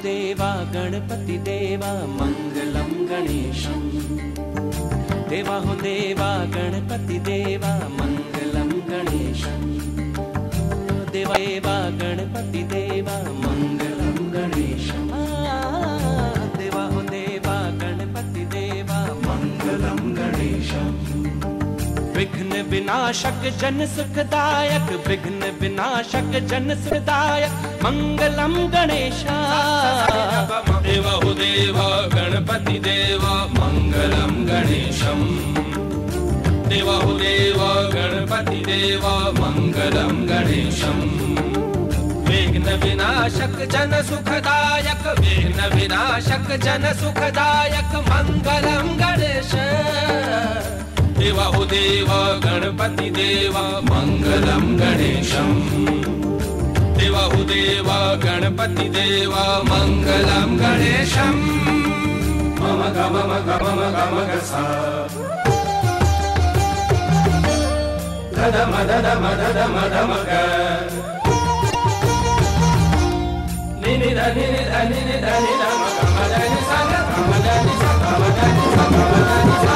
देवा गणपति देवा मंगलम गणेशम। देवा हो देवा गणपति देवा मंगलम गणेशम। देवा गणपति देवा मंगलम गणेशम। देवा हो देवा गणपति देवा मंगलम गणेशम। विघ्न विनाशक जन सुखदायक, विघ्न विनाशक जन सुखदायक मंगलम गणेशा। देवा हो देवा गणपति देवा मंगलम गणेशम। देवा हो देवा गणपति देवा मंगलम गणेशम। विघ्न विनाशक जन सुखदायक, विघ्न विनाशक जन सुखदायक मंगलम गणेश। देवा हो देवा गणपति देवा मंगलम गणेशम। देवा हो देवा गणपति देवा मंगलम गणेशम। मम गम गम गम गसा धम धम धम धम ग नि धनि धनि धनि धम गम धनि सा गम धनि सा गम धनि सा गम धनि सा।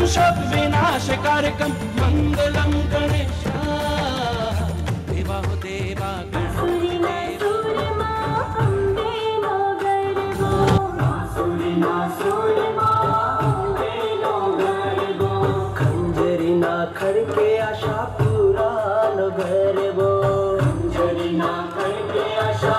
शोक विनाशकारकं मंगलम गणेशा। देवा हो देवा गणपति खंजरी ना खड़के आशा पूरा न भरबो। खंजरी ना खड़के आशा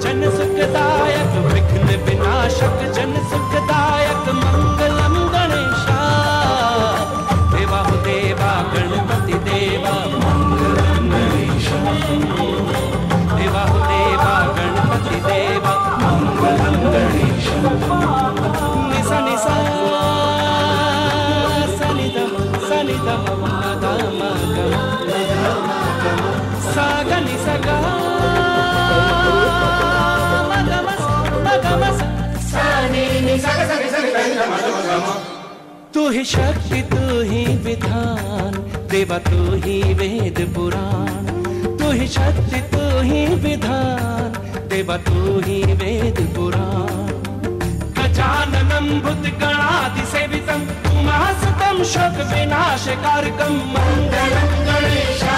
जन सुखदायक, विघ्न विनाशक जन सुखदायक मंगलम गणेशा। देवा हो देवा गणपति देवा मंगलम गणेशा। देवा हो देवा गणपति देवा मंगलम गणेशा। निसा निसा सनिधम मदम गम साग निसा गा तू ही शक्ति तू ही विधान, देवा तू ही वेद पुराण। तू ही शक्ति तू ही विधान, देवा तू ही वेद पुराण। गजाननं भूतगणादि सेवितं उमासुतं शोक विनाशकारकं मंगलम गणेशा।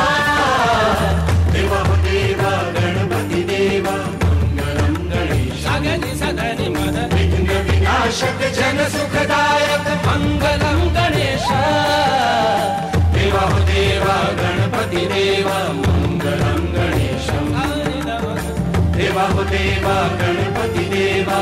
देवा हो देवा गणपति देवा मंगलम गणेशा। गणि सदनि मद विघ्न विनाशक जन सुखदायक मंगलम गणेशा। देवा हो देवा गणपति देवा मंगलम गणेशम। देवा हो देवा गणपति देवा